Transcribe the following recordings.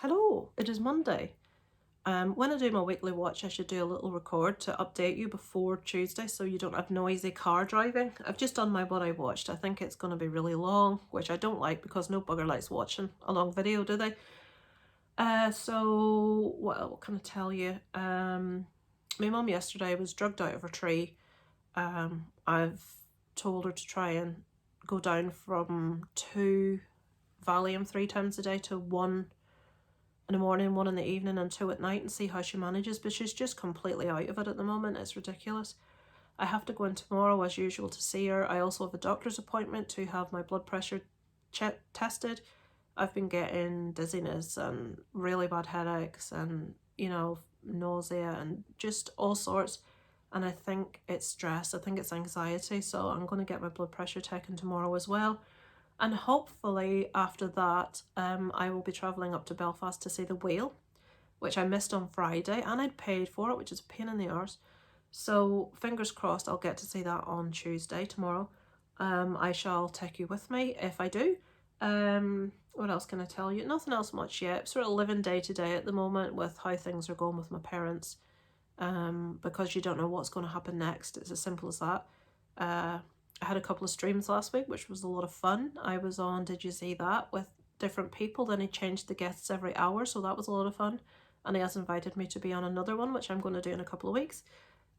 Hello, it is Monday. When I do my weekly watch, I should do a little record to update you before Tuesday so you don't have noisy car driving. I've just done my what I watched. I think it's going to be really long, which I don't like because no bugger likes watching a long video, do they? So what can I tell you? My mum yesterday was drugged out of her tree. I've told her to try and go down from 2 Valium 3 times a day to 1 in the morning, 1 in the evening and 2 at night and see how she manages, but she's just completely out of it at the moment. It's ridiculous. I have to go in tomorrow as usual to see her. I also have a doctor's appointment to have my blood pressure tested. I've been getting dizziness and really bad headaches and, nausea and just all sorts. And I think it's stress. I think it's anxiety. So I'm going to get my blood pressure taken tomorrow as well. And hopefully after that, I will be travelling up to Belfast to see the whale, which I missed on Friday, and I'd paid for it, which is a pain in the arse. So fingers crossed I'll get to see that on Tuesday, tomorrow. I shall take you with me if I do. What else can I tell you? Nothing else much yet. Sort of living day to day at the moment with how things are going with my parents. Because you don't know what's going to happen next. It's as simple as that. I had a couple of streams last week, which was a lot of fun. I was on Did You See That with different people. Then he changed the guests every hour, so that was a lot of fun. And he has invited me to be on another one, which I'm going to do in a couple of weeks.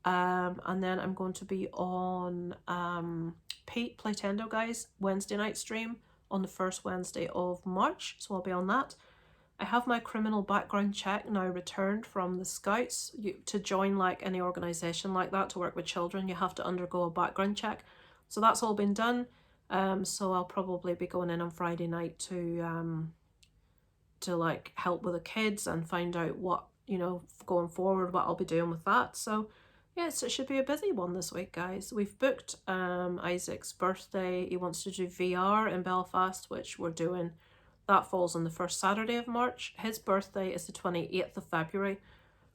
And then I'm going to be on Pete Playtendo Guys Wednesday night stream on the first Wednesday of March. So I'll be on that. I have my criminal background check now returned from the Scouts. To join like any organisation like that, to work with children, you have to undergo a background check. So that's all been done. So I'll probably be going in on Friday night to like help with the kids and find out what, going forward, what I'll be doing with that. So yes, it should be a busy one this week, guys. We've booked Isaac's birthday. He wants to do VR in Belfast, which we're doing. That falls on the first Saturday of March. His birthday is the 28th of February.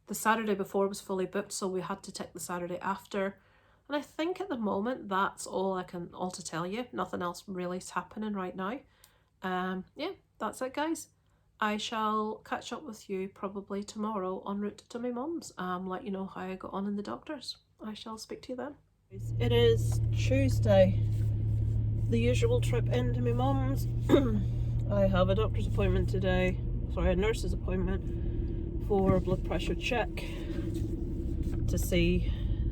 The Saturday before was fully booked, so we had to take the Saturday after. And I think at the moment that's all to tell you. Nothing else really is happening right now. Yeah, that's it, guys. I shall catch up with you probably tomorrow en route to my mum's. Let you know how I got on in the doctors. I shall speak to you then. It is Tuesday. The usual trip into my mum's. I have a doctor's appointment today. Sorry, a nurse's appointment for a blood pressure check to see.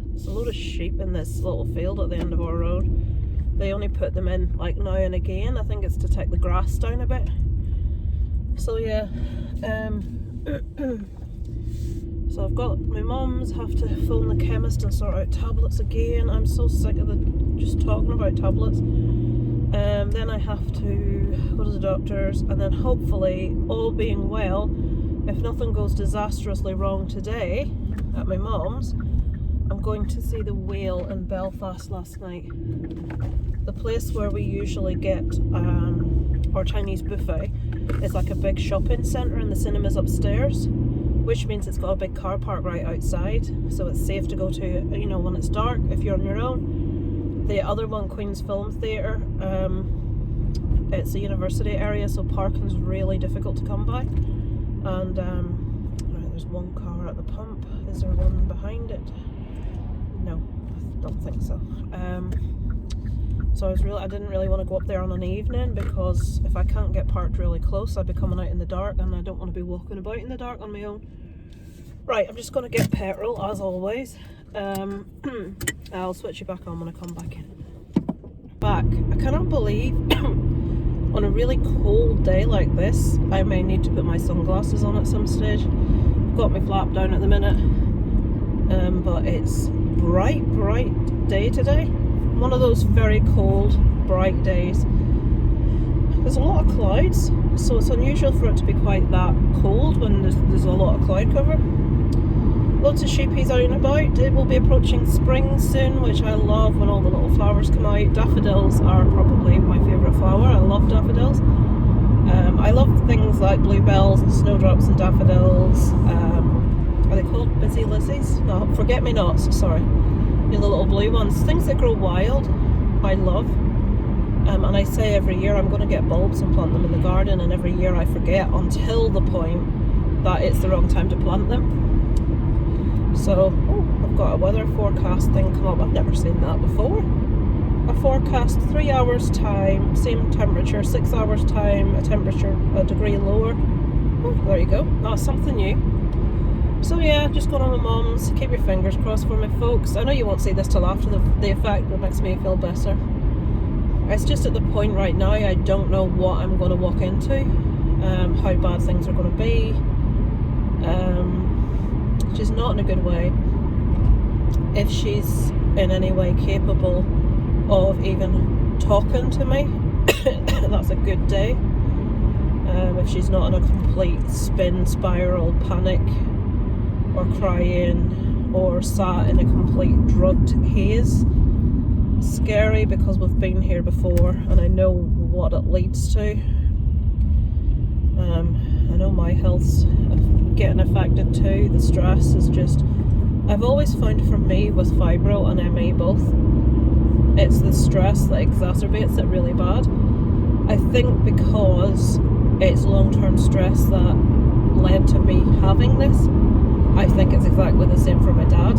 There's a load of sheep in this little field at the end of our road. They only put them in like now and again. I think it's to take the grass down a bit. So yeah, so I've got my mum's, have to phone the chemist and sort out tablets again. I'm so sick of just talking about tablets. Then I have to go to the doctor's, and then hopefully, all being well, if nothing goes disastrously wrong today at my mum's, I'm going to see the whale in Belfast last night. The place where we usually get our Chinese buffet is like a big shopping centre, and the cinema's upstairs, which means it's got a big car park right outside, so it's safe to go to, when it's dark if you're on your own. The other one, Queen's Film Theatre, it's a university area, so parking's really difficult to come by. And right, there's one car at the pump. Is there one behind it? No, I don't think so. So I didn't really want to go up there on an evening, because if I can't get parked really close, I'd be coming out in the dark, and I don't want to be walking about in the dark on my own. Right, I'm just going to get petrol as always. I'll switch you back on when I come back in. I cannot believe on a really cold day like this, I may need to put my sunglasses on at some stage. I've got my flap down at the minute, but it's bright day today. One of those very cold, bright days. There's a lot of clouds, so it's unusual for it to be quite that cold when there's a lot of cloud cover. Lots of sheepies out and about. It will be approaching spring soon, which I love when all the little flowers come out. Daffodils are probably my favourite flower. I love daffodils. I love things like bluebells and snowdrops and daffodils. Are they called busy lizzies? No, forget-me-nots, sorry. The little blue ones. Things that grow wild, I love. And I say every year I'm going to get bulbs and plant them in the garden, and every year I forget until the point that it's the wrong time to plant them. So I've got a weather forecast thing come up. I've never seen that before. A forecast, 3 hours time, same temperature, 6 hours time, a temperature a degree lower. Oh, there you go, that's something new. So yeah, just going on with mum's. Keep your fingers crossed for me, folks. I know you won't see this till after the effect, but it makes me feel better. It's just at the point right now I don't know what I'm going to walk into, how bad things are going to be. She's not in a good way. If she's in any way capable of even talking to me, that's a good day. If she's not in a complete spin, spiral, panic, or crying, or sat in a complete drugged haze. Scary, because we've been here before and I know what it leads to. I know my health's getting affected too. The stress is just, I've always found for me with fibro and ME both, it's the stress that exacerbates it really bad. I think because it's long-term stress that led to me having this. I think it's exactly the same for my dad.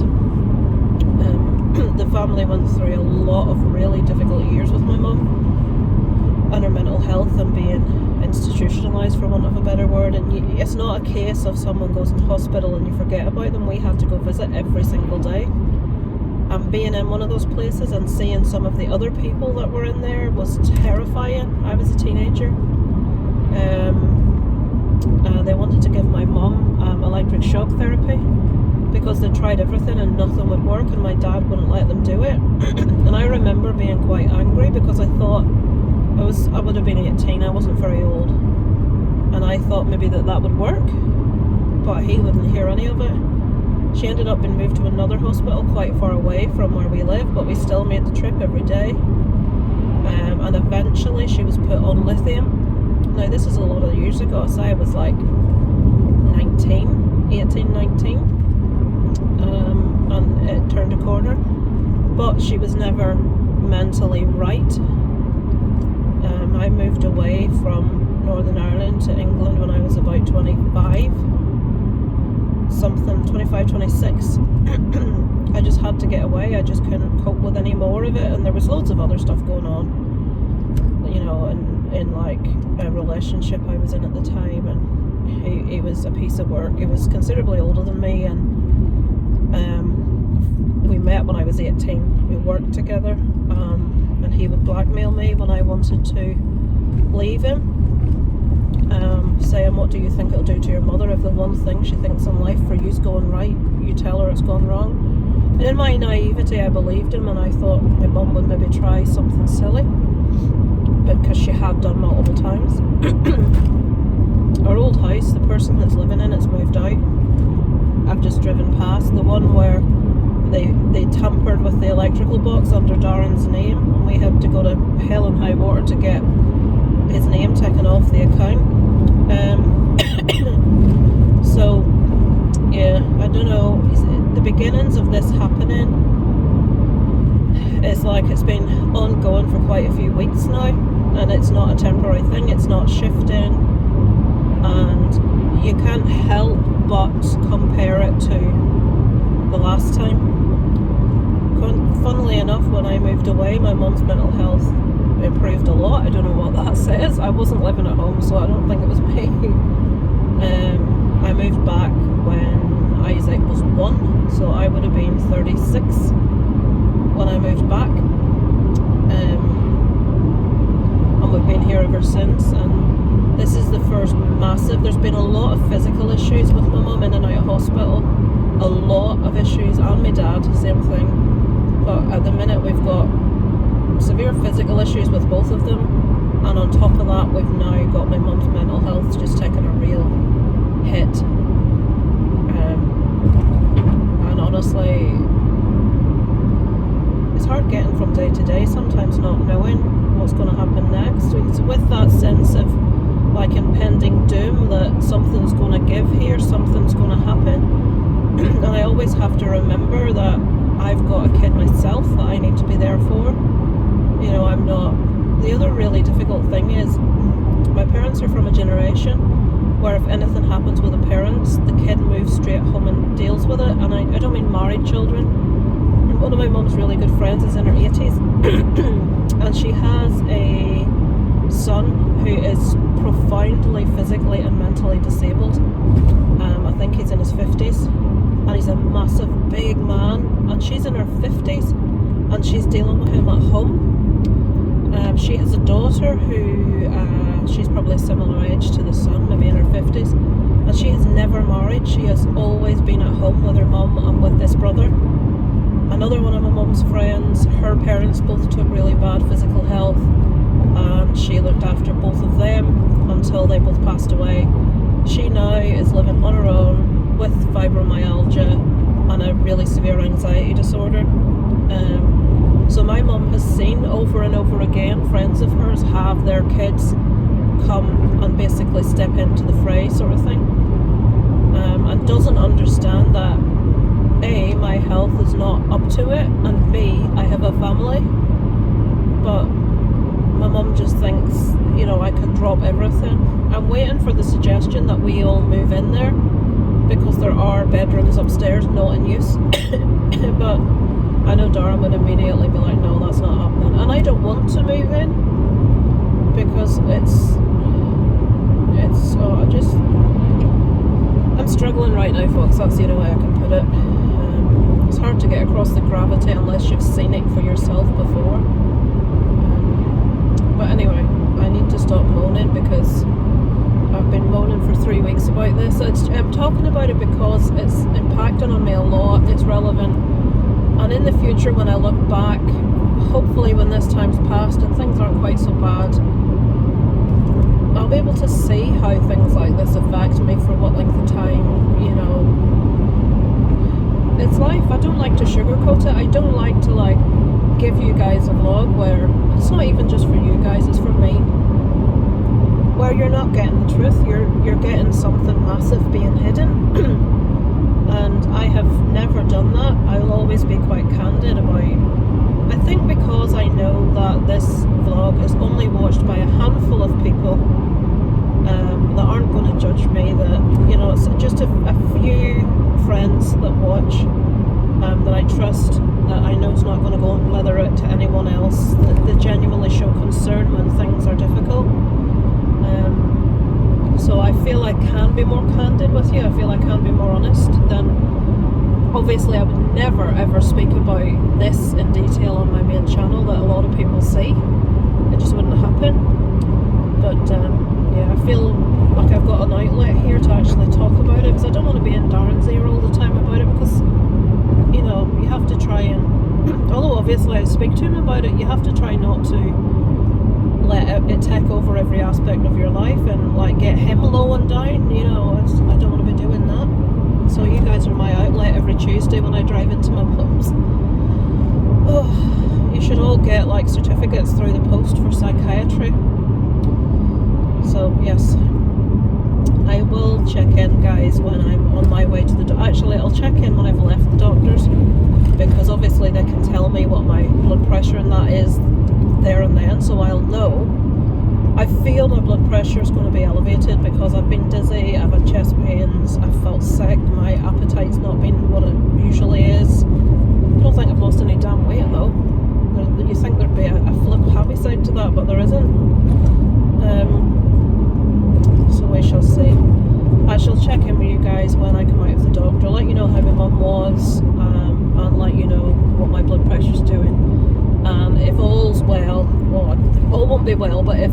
The family went through a lot of really difficult years with my mum and her mental health and being institutionalised, for want of a better word. And it's not a case of someone goes in hospital and you forget about them. We had to go visit every single day. And being in one of those places and seeing some of the other people that were in there was terrifying. I was a teenager. They wanted to give my mum electric shock therapy because they tried everything and nothing would work, and my dad wouldn't let them do it. And I remember being quite angry because I thought I would have been 18, I wasn't very old, and I thought maybe that would work, but he wouldn't hear any of it. She ended up being moved to another hospital quite far away from where we live, but we still made the trip every day. And eventually she was put on lithium. Now this is a lot of years ago, so I was like 18, 19. And it turned a corner, but she was never mentally right. I moved away from Northern Ireland to England when I was about 25, 26. I just had to get away. I just couldn't cope with any more of it, and there was loads of other stuff going on, you know, in like a relationship I was in at the time, and he was a piece of work. He was considerably older than me, and we met when I was 18. We worked together, and he would blackmail me when I wanted to leave him, saying, what do you think it'll do to your mother if the one thing she thinks in life for you's going right, you tell her it's gone wrong? And in my naivety I believed him, and I thought my mum would maybe try something silly, because she had done multiple times. Our old house, the person that's living in it's moved out. I've just driven past the one where they tampered with the electrical box under Darren's name, and we had to go to hell and high water to get his name taken off the account. So yeah, I don't know, the beginnings of this happening, it's like it's been ongoing for quite a few weeks now, and it's not a temporary thing, it's not shifting, and you can't help but compare it to the last time. Funnily enough, when I moved away, my mum's mental health improved a lot. I don't know what that says. I wasn't living at home, so I don't think it was me. I moved back when Isaac was 1, so I would have been 36 when I moved back. And we've been here ever since, and this is the first massive, there's been a lot of physical issues with my mum in and out of hospital, a lot of issues, and my dad, same thing. But at the minute we've got severe physical issues with both of them, and on top of that we've now got my mum's mental health just taking a real hit. And honestly, it's hard getting from day to day, sometimes not knowing what's going to happen next. It's with that sense of like impending doom, that something's going to give here, something's going to happen. And I always have to remember that I've got a kid myself that I need to be there for. You know, I'm not the other really difficult thing is my parents are from a generation where if anything happens with the parents, the kid moves straight home and deals with it. And I don't mean married children. One of my mum's really good friends is in her 80s and she has a son who is profoundly physically and mentally disabled. I think he's in his 50s and he's a massive big man, and she's in her 50s and she's dealing with him at home. She has a daughter who she's probably a similar age to the son, maybe in her 50s, and she has never married. She has always been at home with her mum and with this brother. Another one of my mum's friends, her parents both took really bad physical health, and she looked after both of them until they both passed away. She now is living on her own with fibromyalgia and a really severe anxiety disorder. So my mum has seen over and over again friends of hers have their kids come and basically step into the fray, sort of thing, and doesn't understand that A, my health is not up to it, and B, I have a family. But my mum just thinks, you know, I could drop everything. I'm waiting for the suggestion that we all move in there because there are bedrooms upstairs not in use. But I know Darren would immediately be like, no, that's not happening. And I don't want to move in because I'm struggling right now, folks. That's the only way I can put it. It's hard to get across the gravity unless you've seen it for yourself before. But anyway, I need to stop moaning because I've been moaning for 3 weeks about this. I'm talking about it because it's impacting on me a lot. It's relevant. And in the future, when I look back, hopefully when this time's passed and things aren't quite so bad, I'll be able to see how things like this affect me for what length of time, you know. It's life. I don't like to sugarcoat it. I don't like to give you guys a vlog where it's not even just for you guys, it's for me, where you're not getting the truth, you're getting something massive being hidden. And I have never done that. I'll always be quite candid about, I think because I know that this vlog is only watched by a handful of people that aren't going to judge me, that, you know, it's just a few friends that watch, that I trust, that I know is not going to go and blether it to anyone else, that genuinely show concern when things are difficult. So I feel I can be more candid with you. I feel I can be more honest. Then obviously I would never ever speak about this in detail on my main channel that a lot of people see. It just wouldn't happen. But yeah, I feel like I've got an outlet here to actually talk about it, because I don't want to be in Darren's ear all the time about it, because, you know, you have to try and, although obviously I speak to him about it, you have to try not to let it take over every aspect of your life and get him low and down, you know. I don't want to be doing that. So you guys are my outlet every Tuesday when I drive into my mum's. Oh, you should all get certificates through the post for psychiatry. So yes, I will check in, guys, when I'm on my way to the actually I'll check in when I've left the doctor's, because obviously they can tell me what my blood pressure and that is there and then, so I'll know. I feel my blood pressure is going to be elevated because I've been dizzy, I've had chest pains, I've felt sick, my appetite's not been what it usually is. I don't think I've lost any damn weight though. You think there'd be a flip happy side to that, but there isn't. So we shall see. I shall check in with you guys when I come out of the doctor, let you know how my mum was, and let you know what my blood pressure's doing. And if all's well, all won't be well, but if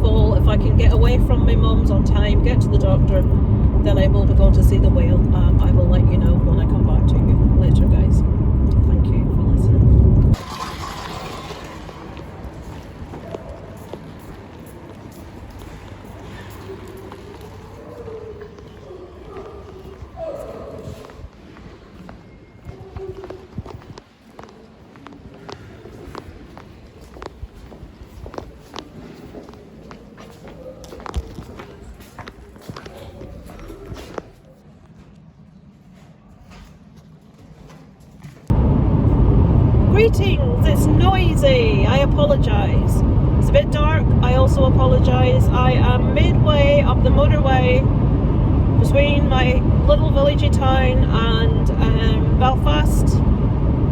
I can get away from my mum's on time, get to the doctor, then I will be going to see the whale. I will let you know when I come back to you later, guys. Thank you for listening. Greetings, it's noisy, I apologise. it's a bit dark, I also apologise. I am midway up the motorway between my little villagey town and Belfast.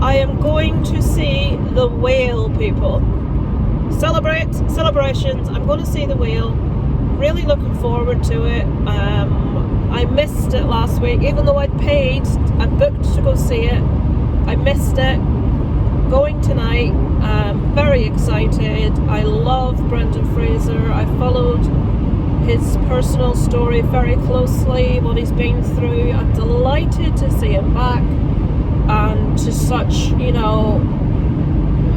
I am going to see the whale, people. Celebrations. I'm going to see the whale. Really looking forward to it. I missed it last week, even though I'd paid, I'd booked to go see it. I missed it. Going tonight. Very excited. I love Brendan Fraser. I followed his personal story very closely, what he's been through. I'm delighted to see him back, and to such, you know,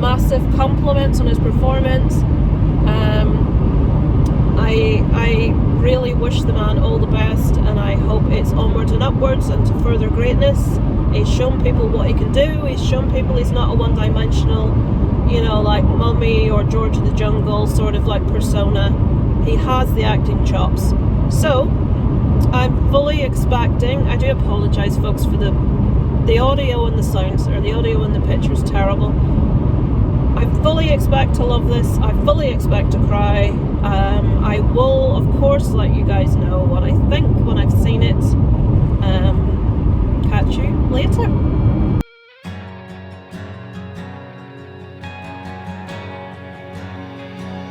massive compliments on his performance. I really wish the man all the best, and I hope it's onwards and upwards and to further greatness. He's shown people what he can do. He's shown people he's not a one-dimensional, you know, like Mummy or George of the Jungle sort of like persona. He has the acting chops. So I'm fully expecting, I do apologise folks for the audio and the sounds, or the audio and the picture is terrible. I fully expect to love this. I fully expect to cry. I will, of course, let you guys know what I think when I've seen it. Catch you later.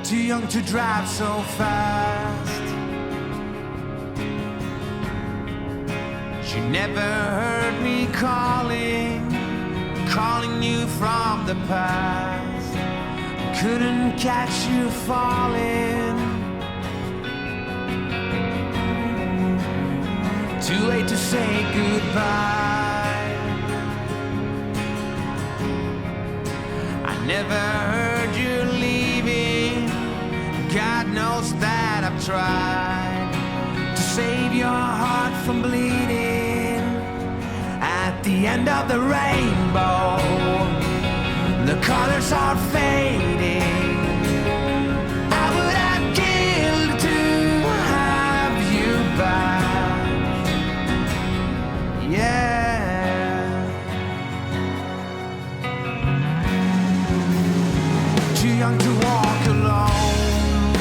Too young to drive so fast. She never heard me calling you from the past. Couldn't catch you falling. Too late to say goodbye. I never heard you leaving. God knows that I've tried to save your heart from bleeding. At the end of the rainbow, the colors are fading. I would have killed to have you back. Yeah. Too young to walk alone,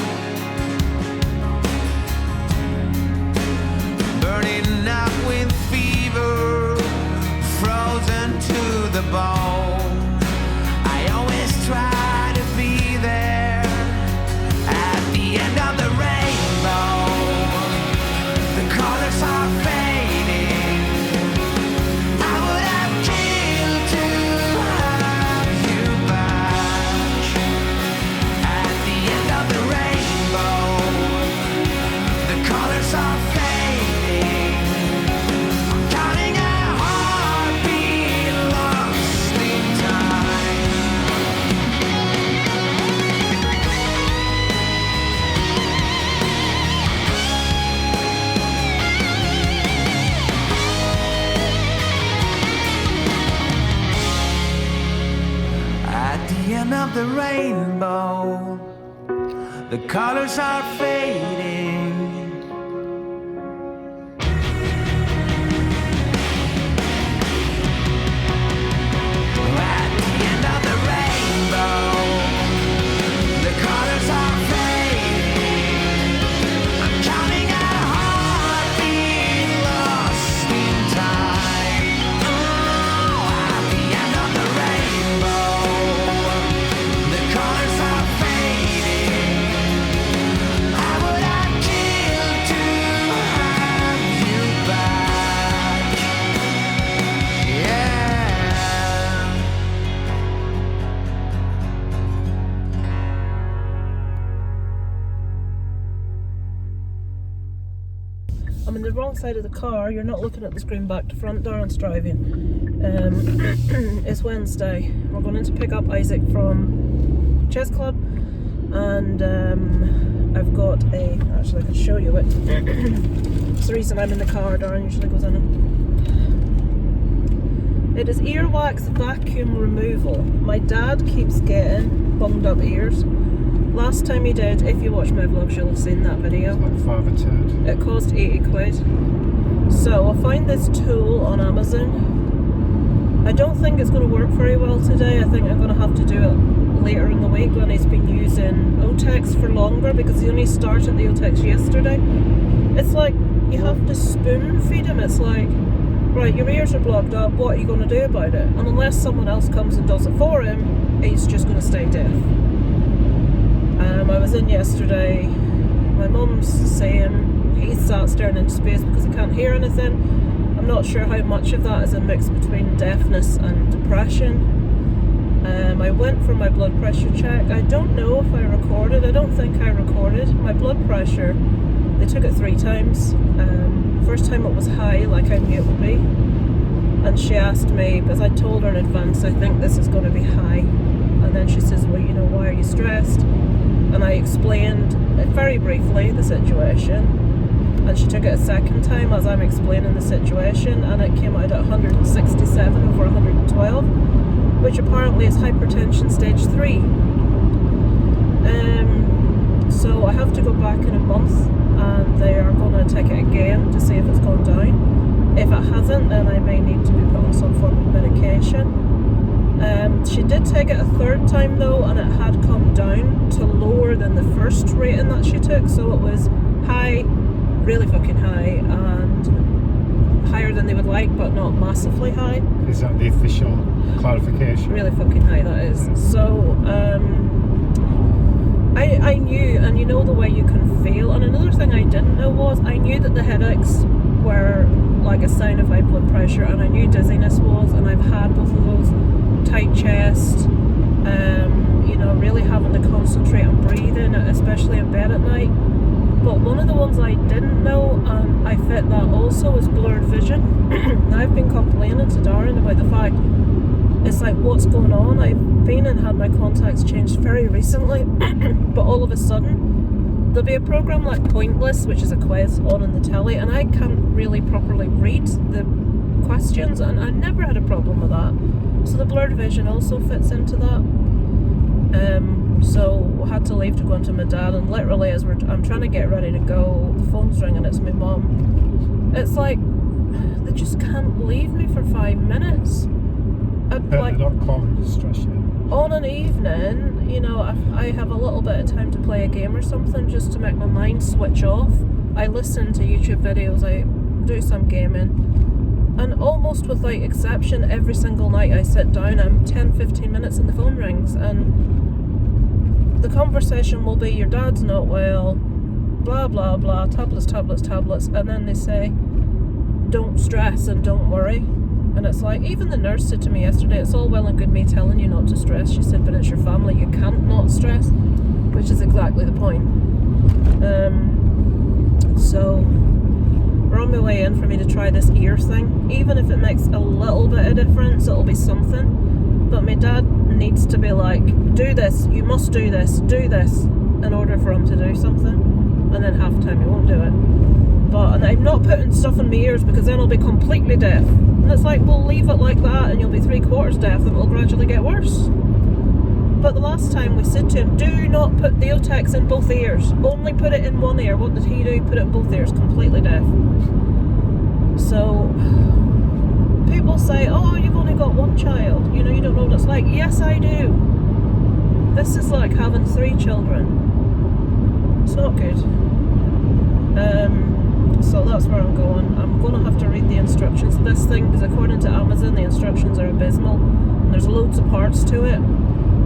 burning up with fever, frozen to the bone. I always try to be there at the end of the rainbow. The colors are fading. I would have killed to have you back at the end of the rainbow. The colors are fading. I'm counting a heartbeat lost in time. At the end of the rainbow, the colors are fading. At the end of the rainbow, the colors are fading. I'm counting a heartbeat lost in time. Oh, at the end of the rainbow, the colors are fading. I would have killed to have you back. Yeah. I'm in the wrong side of the car. You're not looking at the screen back to front. Darren's driving. It's Wednesday. We're going in to pick up Isaac from chess club, and I've got a. Actually, I can show you it. It's the reason I'm in the car. Darren usually goes in it. It is earwax vacuum removal. My dad keeps getting bunged up ears. Last time he did, if you watch my vlogs, you'll have seen that video. Like Father Ted. It cost 80 quid. So I found this tool on Amazon. I don't think it's going to work very well today. I think I'm going to have to do it later in the week when he's been using Otex for longer, because he only started the Otex yesterday. It's like you have to spoon feed him. It's like, right, your ears are blocked up, what are you going to do about it? And unless someone else comes and does it for him, he's just going to stay deaf. I was in yesterday, my mum's saying he sat staring into space because he can't hear anything. I'm not sure how much of that is a mix between deafness and depression. I went for my blood pressure check. I don't know if I recorded. I don't think I recorded. My blood pressure, they took it 3 times. First time it was high, like I knew it would be. And she asked me, because I told her in advance, I think this is going to be high. And then she says, well, you know, why are you stressed? And I explained very briefly the situation. And she took it a second time as I'm explaining the situation, and it came out at 167 over 112, which apparently is hypertension stage 3. So I have to go back in a month, and they are going to take it again to see if it's gone down. If it hasn't, then I may need to be put on some form of medication. She did take it a 3rd time though, and it had come down to lower than the first rating that she took, so it was high, really fucking high, and higher than they would like, but not massively high. Is that the official clarification? Really fucking high, that is. So I knew, and you know the way you can feel, and another thing I didn't know was I knew that the headaches were like a sign of high blood pressure, and I knew dizziness was, and I've had both of those. Tight chest, you know, really having to concentrate on breathing, especially in bed at night. But one of the ones I didn't know, and I fit that also, is blurred vision. Now, I've been complaining to Darren about the fact, it's like, what's going on? I've been and had my contacts changed very recently, but all of a sudden there'll be a program like Pointless, which is a quiz on in the telly, and I can't really properly read the questions, and I never had a problem with that. So the blurred vision also fits into that. So I had to leave to go into my dad, and literally as I'm trying to get ready to go, the phone's ringing, it's my mum. It's like, they just can't leave me for 5 minutes. Like, they're not causing distress yet. On an evening, you know, I have a little bit of time to play a game or something just to make my mind switch off. I listen to YouTube videos, I do some gaming. And almost without exception, every single night I sit down, I'm 10-15 minutes and the phone rings, and the conversation will be, your dad's not well, blah blah blah, tablets, and then they say, don't stress and don't worry. And it's like, even the nurse said to me yesterday, it's all well and good me telling you not to stress. She said, but it's your family, you can't not stress, which is exactly the point. So we're on my way in for me to try this ear thing. Even if it makes a little bit of difference, it'll be something. But my dad needs to be like, do this, you must do this, in order for him to do something. And then half the time he won't do it. And I'm not putting stuff in my ears, because then I'll be completely deaf. And it's like, well, leave it like that and you'll be 3/4 deaf, and it'll gradually get worse. But the last time we said to him, do not put the Otex in both ears, only put it in one ear. What did he do? Put it in both ears, completely deaf. So people say, oh, you've only got one child, you know, you don't know what it's like. Yes, I do. This is like having 3 children. It's not good. So that's where I'm going. I'm going to have to read the instructions of this thing, because according to Amazon the instructions are abysmal and there's loads of parts to it.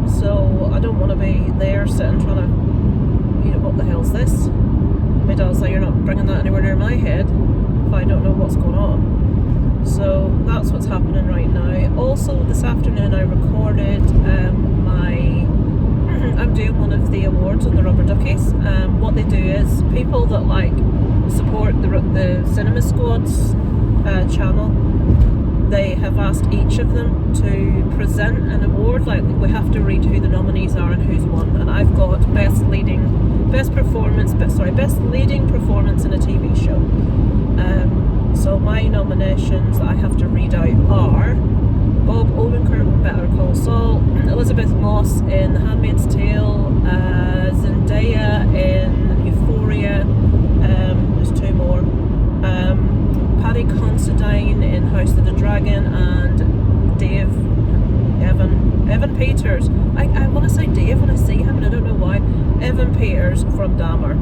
So I don't want to be there sitting trying to, you know, what the hell's this? My dad's like, you're not bringing that anywhere near my head if I don't know what's going on. So that's what's happening right now. Also this afternoon I recorded I'm doing one of the awards on the Rubber Duckies. What they do is, people that like support the Cinema Squad's channel, they have asked each of them to present an award. Like, we have to read who the nominees are and who's won, and I've got best leading performance in a TV show. So my nominations that I have to read out are Bob Odenkirk in Better Call Saul, Elizabeth Moss in The Handmaid's Tale, Zendaya in Euphoria, there's 2 more, Paddy Considine in House of the Dragon, and Evan Evan Peters. I want to say Dave when I see him, and I don't know why. Evan Peters from Dahmer.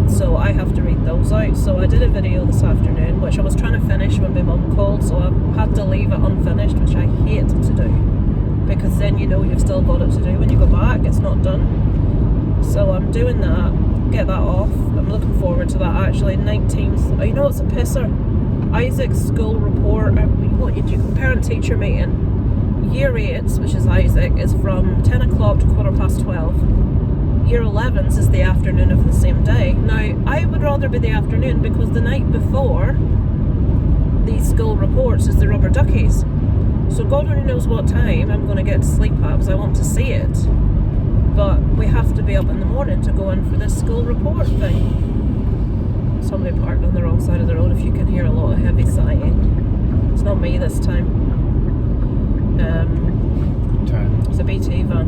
So I have to read those out. So I did a video this afternoon, which I was trying to finish when my mum called, so I had to leave it unfinished, which I hate to do, because then you know you've still got it to do when you go back. It's not done. So I'm doing that, get that off. I'm looking forward to that actually. 19th. Oh, you know it's a pisser. Isaac's school report. What you do? Parent teacher meeting. Year 8s, which is Isaac, is from 10 o'clock to 12:15. Year 11s is the afternoon of the same day. Now, I would rather be the afternoon, because the night before these school reports is the rubber duckies. So God only knows what time I'm going to get to sleep at, because I want to see it. But we have to be up in the morning to go in for this school report thing. Somebody parked on the wrong side of the road, if you can hear a lot of heavy sighing. It's not me this time. It's a BT van.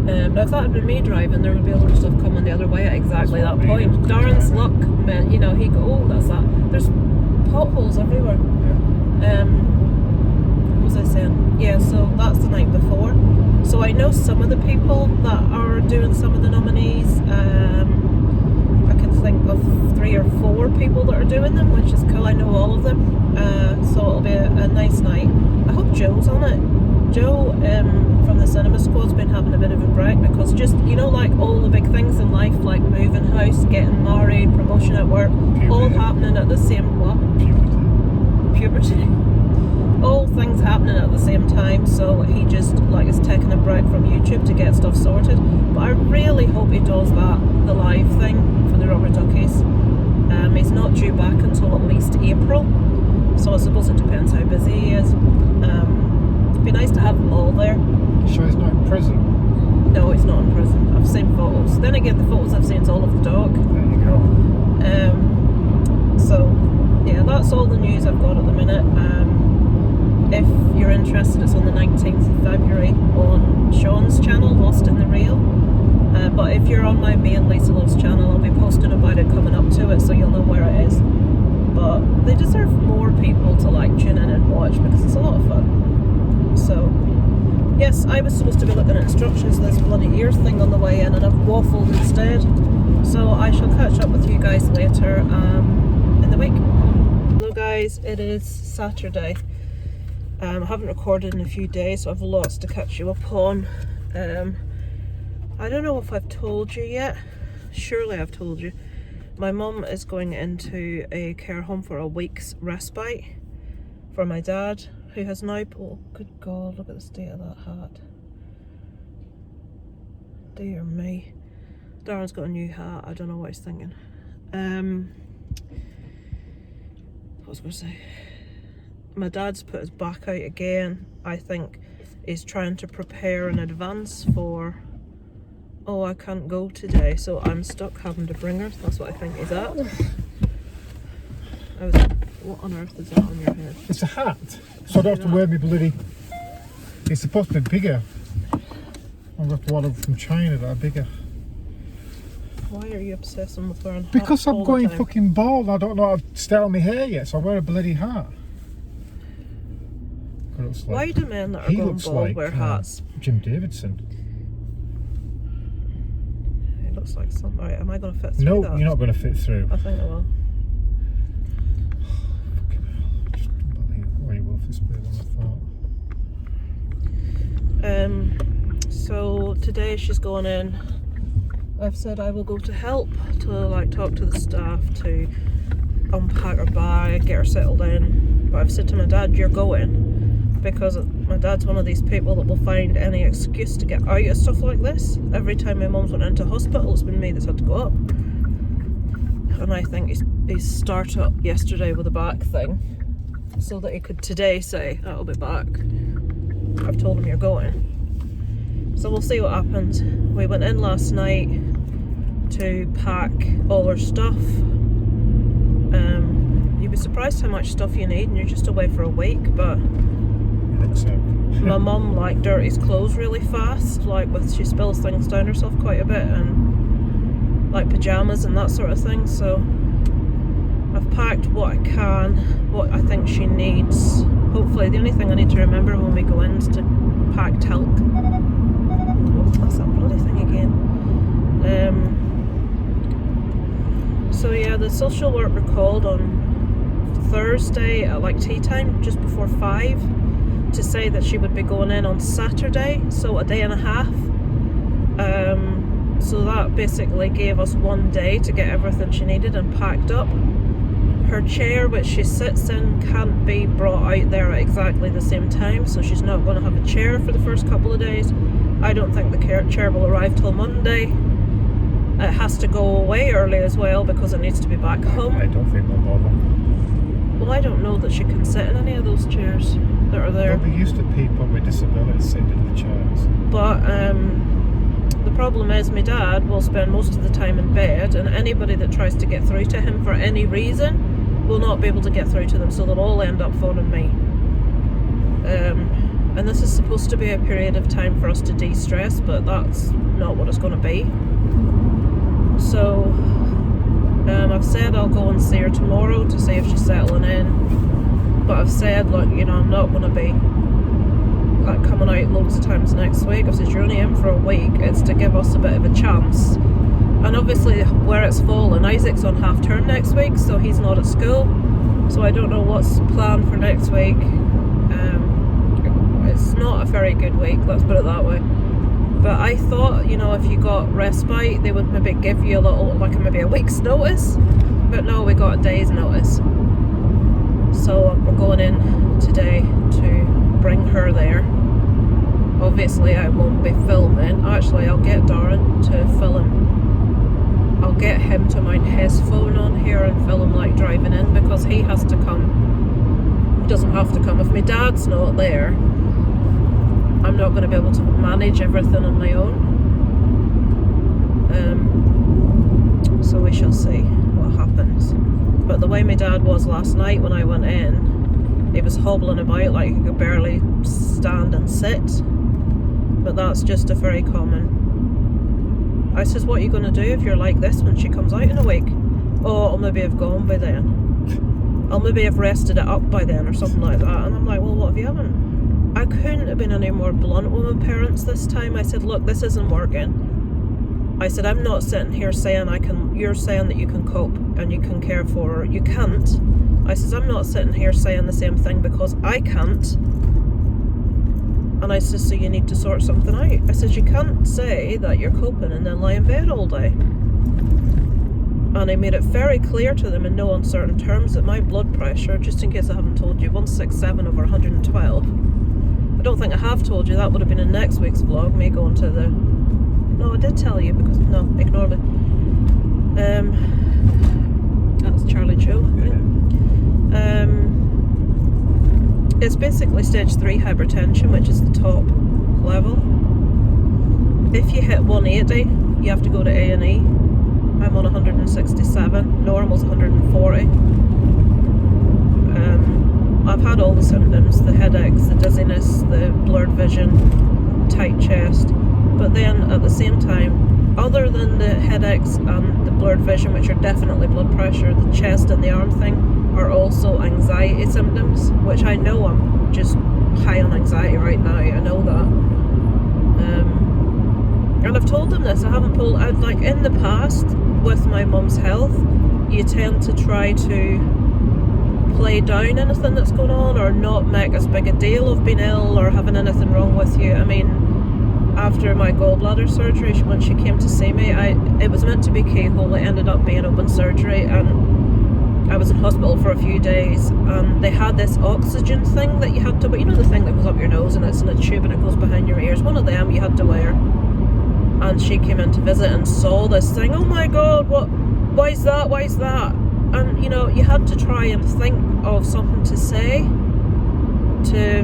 Now if that had been me driving, there would be a lot of stuff coming the other way at exactly that point. Darren's luck meant, you know, he go, oh, that's that. There's potholes everywhere. What was I saying? Yeah, so that's the night before. So I know some of the people that are doing some of the nominees. I can think of 3 or 4 people that are doing them, which is cool. I know all of them. So it'll be a nice night. I hope Joe's on it. Joe from the cinema squad's been having a bit of a break, because just, you know, like all the big things in life, like moving house, getting married, promotion at work, all happening at the same puberty. All things happening at the same time, so he just like is taking a break from YouTube to get stuff sorted. But I really hope he does the live thing for the rubber duckies. He's not due back until at least April, so I suppose it depends how busy he is. It'd be nice to have them all there. Sure he's not in prison? No, he's not in prison. I've seen photos. Then again, the photos I've seen is all of the dog. There you go. So yeah, that's all the news I've got at the minute. If you're interested, it's on the 19th of February on Sean's channel, Lost in the Reel. But if you're on my main Lisa Loves channel, I'll be posting about it coming up to it, so you'll know where it is. But they deserve more people to like tune in and watch, because it's a lot of fun. So yes, I was supposed to be looking at instructions for this bloody ear thing on the way in, and I've waffled instead. So I shall catch up with you guys later in the week. Hello guys, it is Saturday. I haven't recorded in a few days, so I have lots to catch you up on. I don't know if I've told you yet. Surely I've told you. My mum is going into a care home for a week's respite for my dad, who has now... Oh, good God, look at the state of that hat. Dear me. Darren's got a new hat. I don't know what he's thinking. What was I going to say? My dad's put his back out again. I think he's trying to prepare in advance for, oh, I can't go today, so I'm stuck having to bring her. That's what I think he's at. What on earth is that on your head? It's a hat, so I don't have to wear me bloody... It's supposed to be bigger. I've got to order from China that are bigger. Why are you obsessing with wearing hats? Because I'm all going the time? fucking bald. I don't know how to style my hair yet, so I wear a bloody hat. Why do men that are going bald wear hats? Jim Davidson. It looks like some. Alright, am I going to fit through No, that? you're not going to fit through. I think I will. Fucking hell. Just unbelievable. Wolf is bigger than I thought. So today she's going in. I've said I will go to help, to like talk to the staff, to unpack her bag, get her settled in. But I've said to my dad, you're going, because my dad's one of these people that will find any excuse to get out of stuff like this. Every time my mum's went into hospital, it's been me that's had to go up. And I think he's started up yesterday with a back thing, so that he could today say, I'll be back. I've told him you're going. So we'll see what happens. We went in last night to pack all our stuff. You'd be surprised how much stuff you need, and you're just away for a week. But my mum like dirties clothes really fast. Like she spills things down herself quite a bit, and like pajamas and that sort of thing. So I've packed what I can, what I think she needs. Hopefully, the only thing I need to remember when we go in is to packed talc. Oh, that's that bloody thing again. So yeah, the social worker called on Thursday at like tea time, just before 5, to say that she would be going in on Saturday, so a day and a half. So that basically gave us 1 day to get everything she needed and packed up. Her chair, which she sits in, can't be brought out there at exactly the same time, so she's not going to have a chair for the first couple of days. I don't think the chair will arrive till Monday. It has to go away early as well because it needs to be back home. I don't think they'll bother. Well, I don't know that she can sit in any of those chairs that are there. They'll be used to people with disabilities sitting in the chairs. But the problem is my dad will spend most of the time in bed, and anybody that tries to get through to him for any reason will not be able to get through to them, so they'll all end up phoning me. And this is supposed to be a period of time for us to de-stress, but that's not what it's going to be. So I've said I'll go and see her tomorrow to see if she's settling in, but I've said, look, you know, I'm not going to be like coming out loads of times next week. I've said you're only in for a week. It's to give us a bit of a chance. And obviously where it's fallen, Isaac's on half term next week, so he's not at school, so I don't know what's planned for next week. It's not a very good week, let's put it that way. But I thought, you know, if you got respite, they would maybe give you a little, like maybe a week's notice, but no, we got a day's notice. So we're going in today to bring her there. Obviously I won't be filming. Actually, I'll get Darren to film. I'll get him to mount his phone on here and film like driving in, because he has to come. He doesn't have to come. If my dad's not there, I'm not going to be able to manage everything on my own. So we shall see what happens. But the way my dad was last night when I went in, he was hobbling about like he could barely stand and sit. But that's just a very common. I says, what are you going to do if you're like this when she comes out in a week? Oh, I'll maybe have gone by then. I'll maybe have rested it up by then or something like that. And I'm like, well, what if you haven't? I couldn't have been any more blunt with my parents this time. I said, look, this isn't working. I said, I'm not sitting here saying you're saying that you can cope and you can care for her. You can't. I says, I'm not sitting here saying the same thing because I can't. And I says, so you need to sort something out. I says, you can't say that you're coping and then lie in bed all day. And I made it very clear to them in no uncertain terms that my blood pressure, just in case I haven't told you, 167 over 112. I don't think I have told you. That would have been in next week's vlog, me going to the... No, I did tell you, because... No, ignore me. That's Charlie Joe, I think. It's basically stage 3 hypertension, which is the top level. If you hit 180, you have to go to A&E. I'm on 167, normal's 140. I've had all the symptoms, the headaches, the dizziness, the blurred vision, tight chest, but then at the same time, other than the headaches and the blurred vision, which are definitely blood pressure, the chest and the arm thing are also anxiety symptoms, which I know I'm just high on anxiety right now, I know that. And I've told them this, I haven't pulled out, like in the past, with my mum's health, you tend to try to play down anything that's going on or not make as big a deal of being ill or having anything wrong with you. I mean, after my gallbladder surgery, when she came to see me, it was meant to be keyhole, it ended up being open surgery, and I was in hospital for a few days, and they had this oxygen thing that you had to, but you know the thing that goes up your nose and it's in a tube and it goes behind your ears, one of them you had to wear. And she came in to visit and saw this thing. Oh my god, why is that? And you know, you had to try and think of something to say to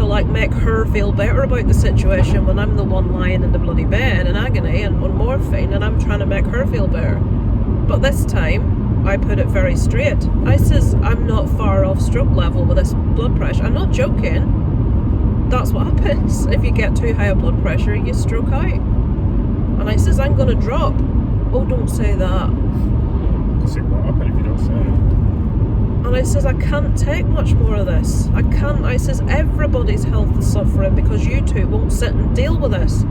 like make her feel better about the situation when I'm the one lying in the bloody bed in agony and on morphine, and I'm trying to make her feel better. But this time I put it very straight. I says, I'm not far off stroke level with this blood pressure. I'm not joking. That's what happens. If you get too high a blood pressure, you stroke out. And I says, I'm going to drop. Oh, don't say that. See what happens if you don't say And I says, I can't take much more of this. I can't. I says, everybody's health is suffering because you two won't sit and deal with this.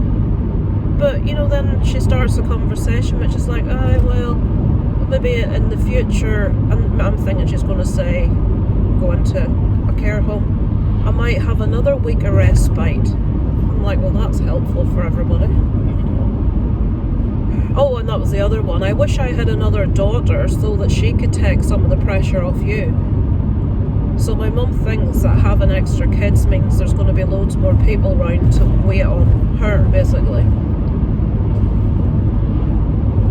But, you know, then she starts a conversation which is like, oh, well, maybe in the future, and I'm thinking she's going to say, go into a care home, I might have another week of respite. I'm like, well, that's helpful for everybody. Oh, and that was the other one. I wish I had another daughter so that she could take some of the pressure off you. So my mum thinks that having extra kids means there's going to be loads more people around to wait on her, basically.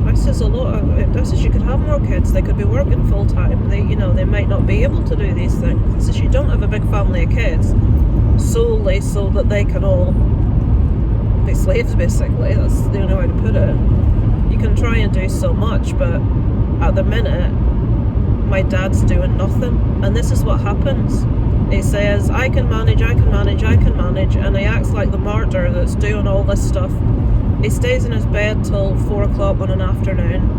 I says I says you could have more kids. They could be working full time. They might not be able to do these things. I says you don't have a big family of kids solely so that they can all be slaves, basically. That's the only way to put it. You can try and do so much, but at the minute, my dad's doing nothing. And this is what happens. He says, I can manage, and he acts like the martyr that's doing all this stuff. He stays in his bed till 4 o'clock on an afternoon.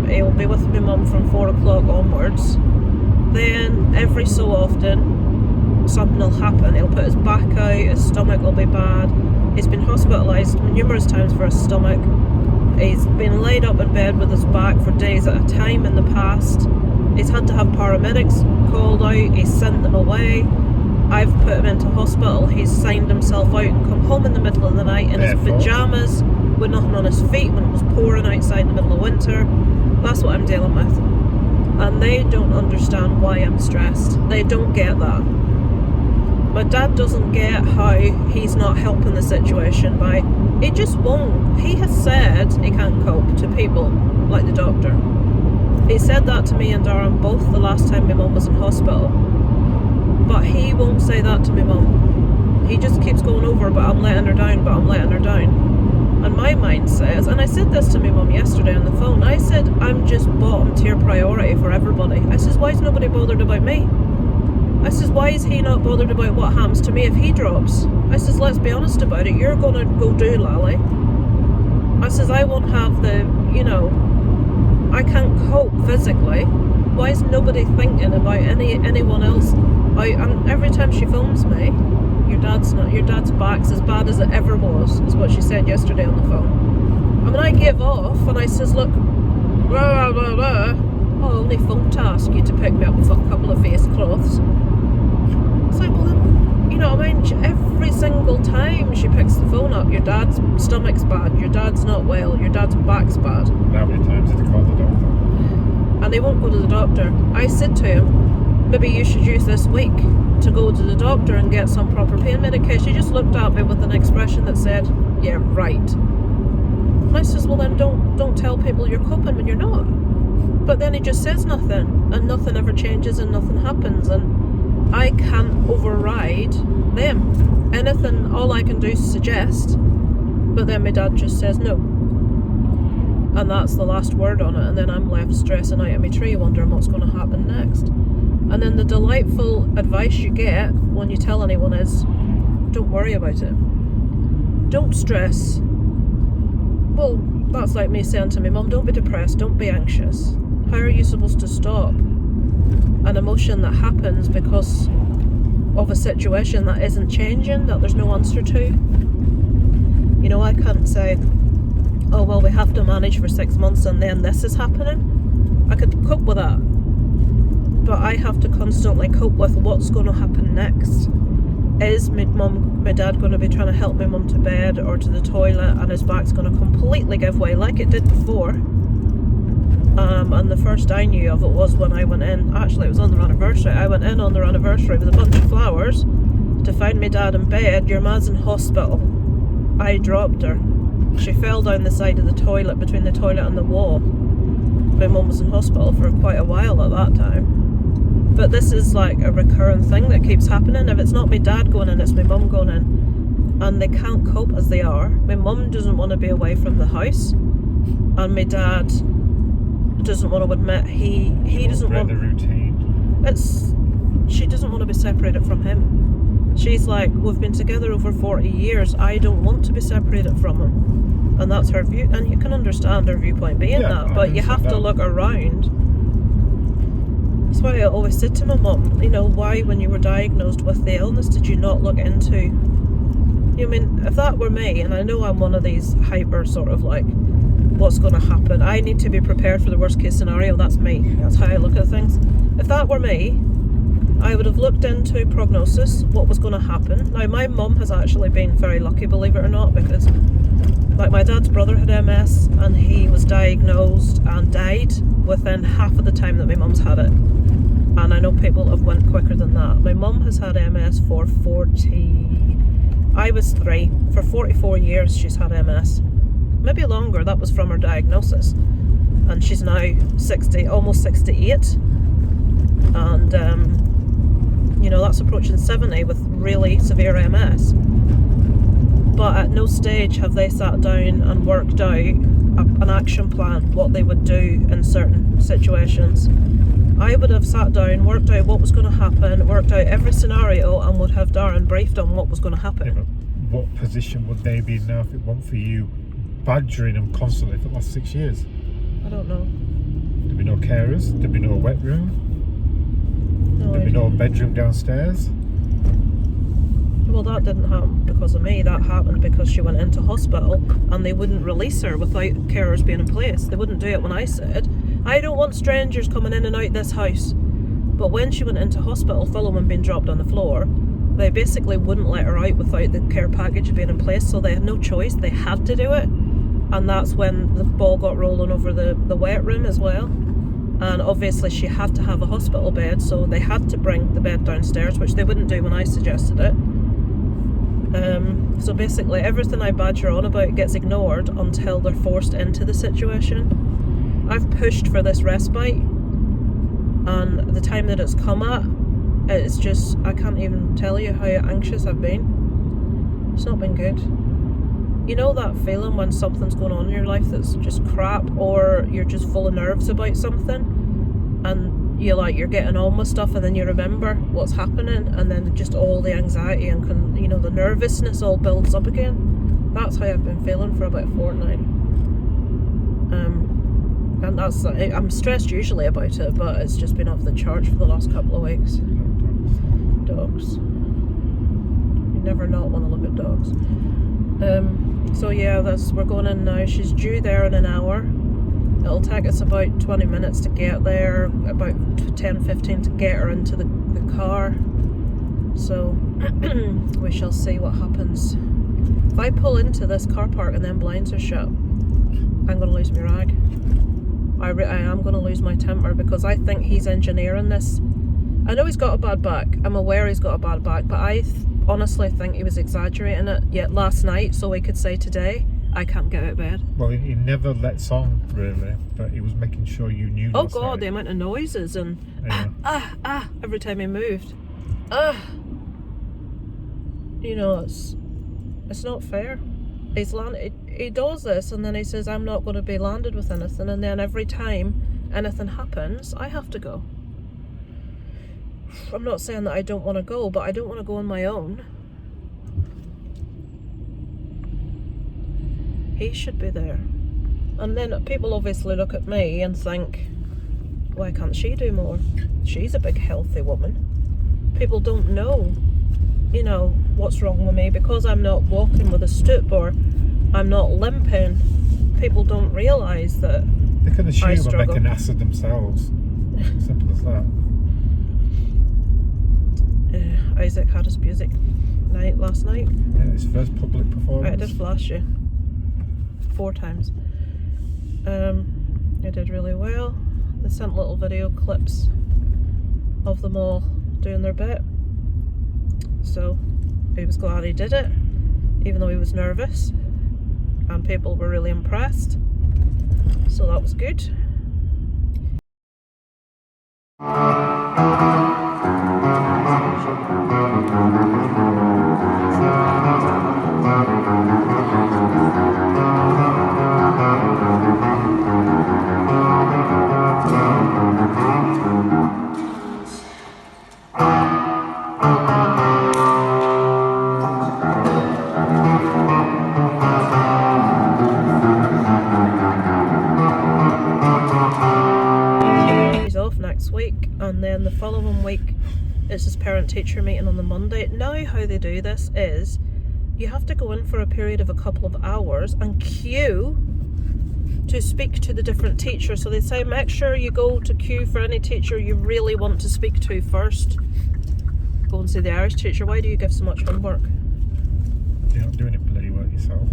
He'll be with my mum from 4 o'clock onwards. Then, every so often, something will happen. He'll put his back out, his stomach will be bad. He's been hospitalised numerous times for his stomach. He's been laid up in bed with his back for days at a time in the past. He's had to have paramedics called out. He's sent them away. I've put him into hospital. He's signed himself out and come home in the middle of the night in his pyjamas with nothing on his feet when it was pouring outside in the middle of winter. That's what I'm dealing with. And they don't understand why I'm stressed. They don't get that. My dad doesn't get how he's not helping the situation by... He just won't. He has said he can't cope to people like the doctor. He said that to me and Darren both the last time my mum was in hospital. But he won't say that to my mum. He just keeps going over, but I'm letting her down, And my mind says, and I said this to my mum yesterday on the phone, I said, I'm just bottom tier priority for everybody. I says, why is nobody bothered about me? I says, why is he not bothered about what happens to me if he drops? I says, let's be honest about it. You're going to go do Lally. I says, I won't have the, I can't cope physically. Why is nobody thinking about anyone else? And every time she phones me, your dad's back's as bad as it ever was, is what she said yesterday on the phone. I mean, I give off and I says, look, blah, blah, blah, blah. Oh, only phone to ask you to pick me up with a couple of face cloths. It's like, well, then, you know what I mean? Every single time she picks the phone up, your dad's stomach's bad, your dad's not well, your dad's back's bad. How many times did he call the doctor? And they won't go to the doctor. I said to him, maybe you should use this week to go to the doctor and get some proper pain medication. He just looked at me with an expression that said, yeah, right. And I says, well then don't tell people you're coping when you're not. But then he just says nothing, and nothing ever changes and nothing happens, and I can't override them. Anything, all I can do is suggest, but then my dad just says no. And that's the last word on it, and then I'm left stressing out of my tree wondering what's going to happen next. And then the delightful advice you get when you tell anyone is, don't worry about it. Don't stress. Well, that's like me saying to my mum, don't be depressed, don't be anxious. How are you supposed to stop an emotion that happens because of a situation that isn't changing, that there's no answer to? You know, I can't say, oh, well, we have to manage for 6 months and then this is happening. I could cope with that. But I have to constantly cope with what's going to happen next. Is my dad going to be trying to help my mum to bed or to the toilet and his back's going to completely give way like it did before? And the first I knew of it was when I went in, actually it was on their anniversary, I went in on their anniversary with a bunch of flowers to find my dad in bed. Your ma's in hospital. I dropped her. She fell down the side of the toilet, between the toilet and the wall. My mum was in hospital for quite a while at that time. But this is like a recurring thing that keeps happening. If it's not my dad going in, it's my mum going in. And they can't cope as they are. My mum doesn't want to be away from the house. And my dad doesn't want to admit he doesn't want... the routine. She doesn't want to be separated from him. She's like, we've been together over 40 years. I don't want to be separated from him. And that's her view. And you can understand her viewpoint being that. But you have to look around. That's why I always said to my mum, you know, why when you were diagnosed with the illness did you not look into, you know, I mean, if that were me, and I know I'm one of these hyper sort of like, what's going to happen, I need to be prepared for the worst case scenario. That's me, that's how I look at things. If that were me, I would have looked into prognosis, what was going to happen. Now my mum has actually been very lucky, believe it or not, because like my dad's brother had MS and he was diagnosed and died within half of the time that my mum's had it. And I know people have went quicker than that. My mum has had MS for 44 years she's had MS. Maybe longer, that was from her diagnosis. And she's now 60, almost 68. And you know, that's approaching 70 with really severe MS. But at no stage have they sat down and worked out an action plan, what they would do in certain situations. I would have sat down, worked out what was going to happen, worked out every scenario, and would have Darren briefed on what was going to happen. Yeah, but what position would they be in now if it weren't for you badgering them constantly for the last 6 years? I don't know. There'd be no carers, there'd be no wet room, No there'd be idea. no bedroom downstairs. Well, that didn't happen because of me. That happened because she went into hospital and they wouldn't release her without carers being in place. They wouldn't do it when I said, I don't want strangers coming in and out this house. But when she went into hospital, following being dropped on the floor, they basically wouldn't let her out without the care package being in place, so they had no choice. They had to do it. And that's when the ball got rolling over the wet room as well. And obviously she had to have a hospital bed, so they had to bring the bed downstairs, which they wouldn't do when I suggested it. So basically everything I badger on about gets ignored until they're forced into the situation. I've pushed for this respite, and the time that it's come at, it's just, I can't even tell you how anxious I've been. It's not been good. You know that feeling when something's going on in your life that's just crap, or you're just full of nerves about something, and you're getting on with stuff, and then you remember what's happening, and then just all the anxiety and the nervousness all builds up again. That's how I've been feeling for about a fortnight. And that's, I'm stressed usually about it, but it's just been off the charts for the last couple of weeks. Dogs. You never not want to look at dogs. So yeah, we're going in now. She's due there in an hour. It'll take us about 20 minutes to get there, about 10-15 to get her into the car. So we shall see what happens. If I pull into this car park and then blinds are shut, I'm going to lose my rag. I am going to lose my temper, because I think he's engineering this. I know he's got a bad back. I'm aware he's got a bad back, but I honestly think he was exaggerating it. Yet last night, so he could say today, I can't get out of bed. Well, he never lets on, really, but he was making sure you knew. Oh God, the amount of noises and Yeah. every time he moved. You know, it's not fair. He does this, and then he says, I'm not going to be landed with anything, and then every time anything happens, I have to go. I'm not saying that I don't want to go, but I don't want to go on my own. He should be there. And then people obviously look at me and think, why can't she do more? She's a big healthy woman. People don't know, what's wrong with me, because I'm not walking with a stoop or I'm not limping. People don't realise that They can assume I and struggle. make an ass of themselves. Simple as that. Isaac had his music night last night. Yeah, his first public performance. I did flash you 4 times. He did really well. They sent little video clips of them all doing their bit. So he was glad he did it, even though he was nervous. And people were really impressed. So that was good. He's off next week, and then the following week is his parent-teacher meeting on the Monday. Now how they do this is you have to go in for a period of a couple of hours and queue to speak to the different teachers. So they say make sure you go to queue for any teacher you really want to speak to first. Go and see the Irish teacher. Why do you give so much homework? You're not doing it bloody work yourself.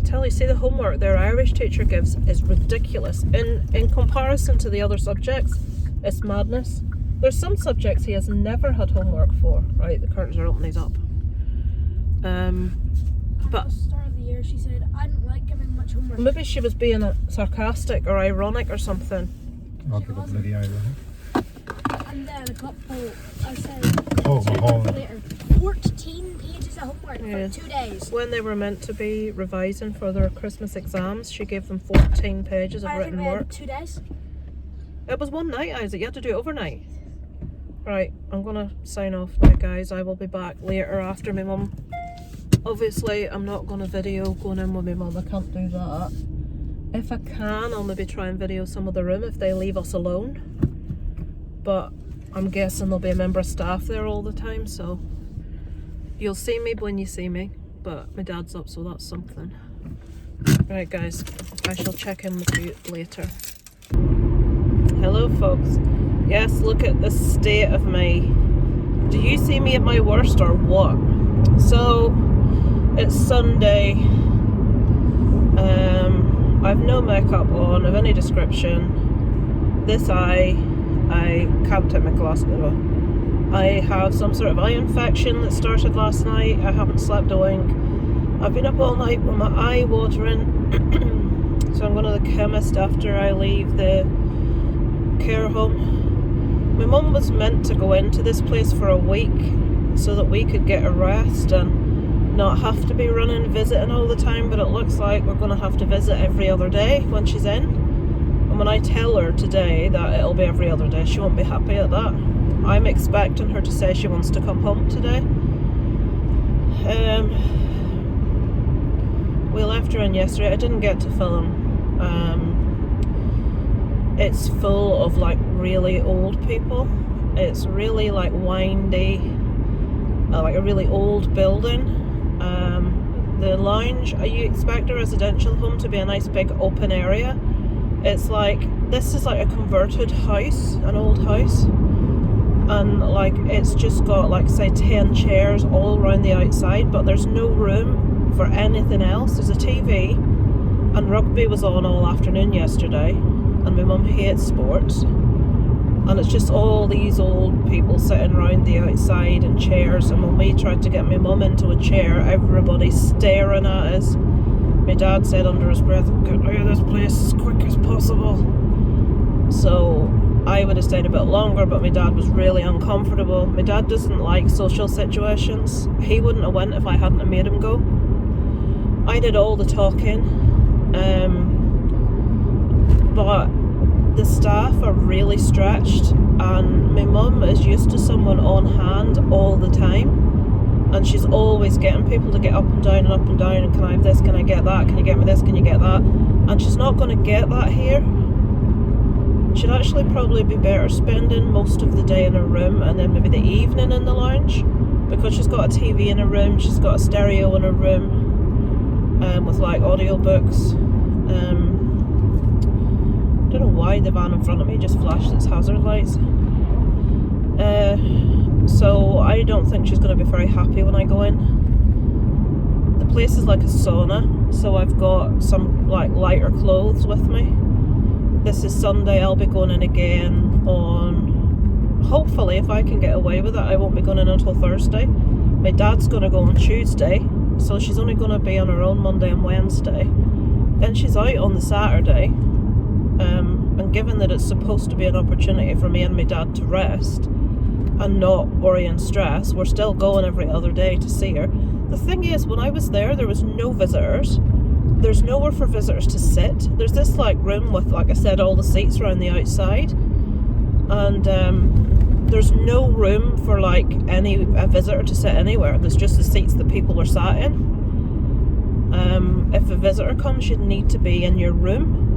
Tell you, see, the homework their Irish teacher gives is ridiculous. In comparison to the other subjects, it's madness. There's some subjects he has never had homework for. Right, the curtains are opening up. But at the start of the year she said, I don't like giving much homework. maybe she was being sarcastic or ironic or something. I'll give a bloody irony. And then a couple, I said, Oh, my whole. later, 14 pages of homework Yeah. for 2 days. When they were meant to be revising for their Christmas exams, she gave them 14 pages of I think written we had work. 2 days. It was one night, Isaac. You had to do it overnight. Right, I'm gonna sign off now, guys. I will be back later after my mum. Obviously, I'm not gonna video going in with my mum. I can't do that. If I can, I'll maybe try and video some of the room if they leave us alone. But I'm guessing there'll be a member of staff there all the time, so you'll see me when you see me. But my dad's up, so that's something. Right, guys, I shall check in with you later. Hello, folks. Yes, look at the state of me. Do you see me at my worst or what? So, it's Sunday. I've no makeup on of any description. This eye, I can't take my glasses off. I have some sort of eye infection that started last night. I haven't slept a wink. I've been up all night with my eye watering. So I'm going to the chemist after I leave the care home. My mum was meant to go into this place for a week so that we could get a rest and not have to be running visiting all the time, but it looks like we're going to have to visit every other day when she's in. And when I tell her today that it'll be every other day, she won't be happy at that. I'm expecting her to say she wants to come home today. We left her in yesterday. I didn't get to film. It's full of like really old people. It's really like windy, like a really old building. The lounge, you expect a residential home to be a nice big open area. It's like, this is like a converted house, an old house. And like, it's just got like say 10 chairs all around the outside, but there's no room for anything else. There's a TV, and rugby was on all afternoon yesterday, and my mum hates sports. And it's just all these old people sitting around the outside in chairs, and when we tried to get my mum into a chair, everybody's staring at us. My dad said under his breath, "Get out of this place as quick as possible." So I would have stayed a bit longer, but my dad was really uncomfortable. My dad doesn't like social situations. He wouldn't have went if I hadn't have made him go. I did all the talking, but the staff are really stretched, and my mum is used to someone on hand all the time, and she's always getting people to get up and down and up and down, and can I have this, can I get that, can you get me this, can you get that, and she's not going to get that here. She'd actually probably be better spending most of the day in her room and then maybe the evening in the lounge, because she's got a TV in her room, she's got a stereo in her room, with like audiobooks. I don't know why the van in front of me just flashed its hazard lights. So I don't think she's going to be very happy when I go in. The place is like a sauna, so I've got some like lighter clothes with me. This is Sunday. I'll be going in again on, hopefully if I can get away with it, I won't be going in until Thursday. My dad's going to go on Tuesday, so she's only going to be on her own Monday and Wednesday. Then she's out on the Saturday. And given that it's supposed to be an opportunity for me and my dad to rest and not worry and stress, we're still going every other day to see her. The thing is, when I was there was no visitors. There's nowhere for visitors to sit. There's this like room with, like I said, all the seats around the outside, and there's no room for like a visitor to sit anywhere. There's just the seats that people are sat in. If a visitor comes, you'd need to be in your room.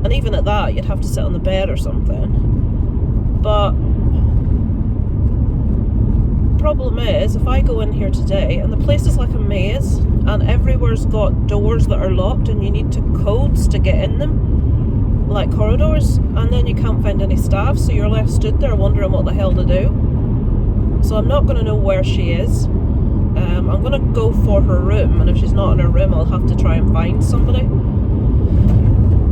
And even at that, you'd have to sit on the bed or something. But problem is, if I go in here today and the place is like a maze and everywhere's got doors that are locked and you need to codes to get in them, like corridors, and then you can't find any staff, so you're left stood there wondering what the hell to do. So I'm not going to know where she is. I'm going to go for her room, and if she's not in her room I'll have to try and find somebody.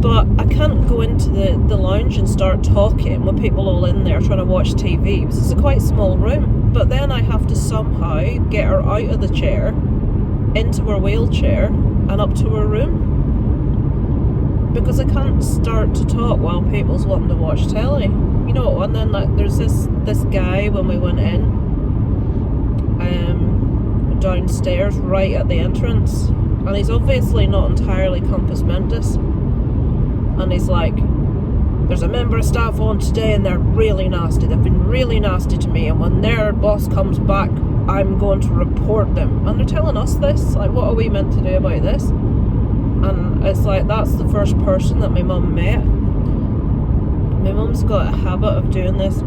But I can't go into the lounge and start talking with people all in there trying to watch TV because it's a quite small room. But then I have to somehow get her out of the chair, into her wheelchair, and up to her room. Because I can't start to talk while people's wanting to watch telly. You know, and then like, there's this guy when we went in, downstairs right at the entrance. And he's obviously not entirely compass mentis. And he's like, there's a member of staff on today and they're really nasty. They've been really nasty to me, and when their boss comes back, I'm going to report them. And they're telling us this. Like, what are we meant to do about this? And it's like, that's the first person that my mum met. My mum's got a habit of doing this,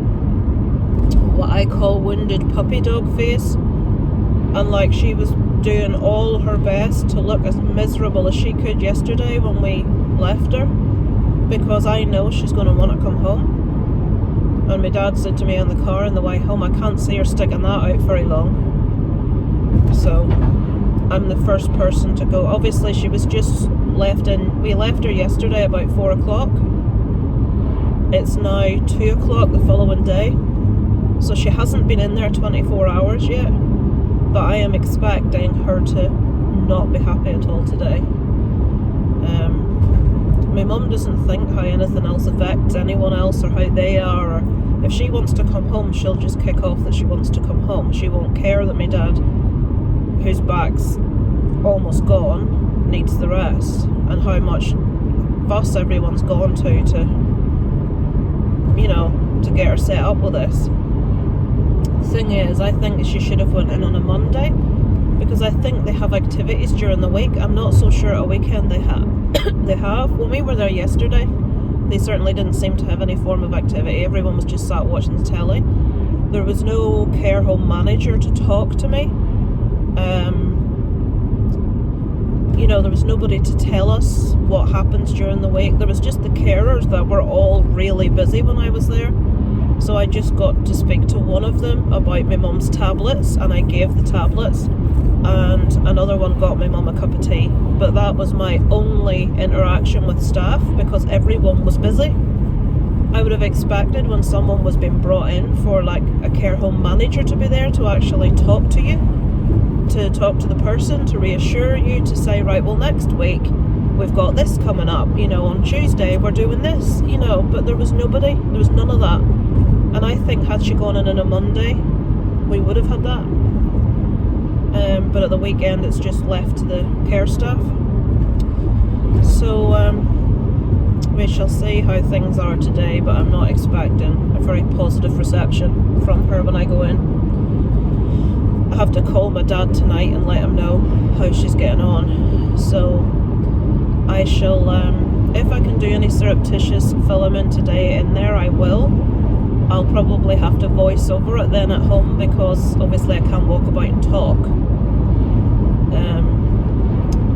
what I call wounded puppy dog face. And like, she was doing all her best to look as miserable as she could yesterday when we left her, because I know she's going to want to come home. And my dad said to me in the car on the way home, I can't see her sticking that out very long. So I'm the first person to go. Obviously she was just left in, we left her yesterday about 4 o'clock. It's now 2 o'clock the following day. So she hasn't been in there 24 hours yet. But I am expecting her to not be happy at all today. My mum doesn't think how anything else affects anyone else or how they are. Or if she wants to come home, she'll just kick off that she wants to come home. She won't care that my dad, whose back's almost gone, needs the rest, and how much fuss everyone's gone to you know, to get her set up with this. The thing is, I think she should have went in on a Monday, because I think they have activities during the week. I'm not so sure at a weekend they have. They have. When we were there yesterday, they certainly didn't seem to have any form of activity. Everyone was just sat watching the telly. There was no care home manager to talk to me. You know, there was nobody to tell us what happens during the week. There was just the carers that were all really busy when I was there. So I just got to speak to one of them about my mum's tablets, and I gave the tablets, and another one got my mum a cup of tea. But that was my only interaction with staff, because everyone was busy. I would have expected when someone was being brought in for like a care home manager to be there to actually talk to you, to talk to the person, to reassure you, to say, right, well, next week we've got this coming up, you know, on Tuesday we're doing this, you know. But there was nobody, there was none of that. And I think had she gone in on a Monday, we would have had that. But at the weekend it's just left to the care staff. So we shall see how things are today, but I'm not expecting a very positive reception from her when I go in. I have to call my dad tonight and let him know how she's getting on. So I shall, if I can do any surreptitious filming today in there, I will. I'll probably have to voice over it then at home, because obviously I can't walk about and talk.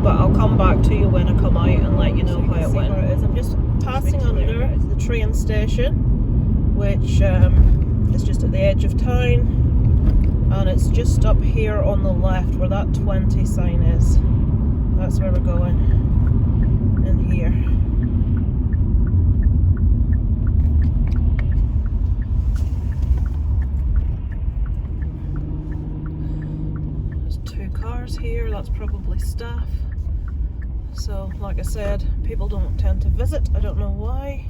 But I'll come back to you when I come out and let you know how it went. I'm just passing under the train station, which is just at the edge of town, and it's just up here on the left where that 20 sign is. That's where we're going, in here. Here, that's probably staff. So like I said, people don't tend to visit. I don't know why,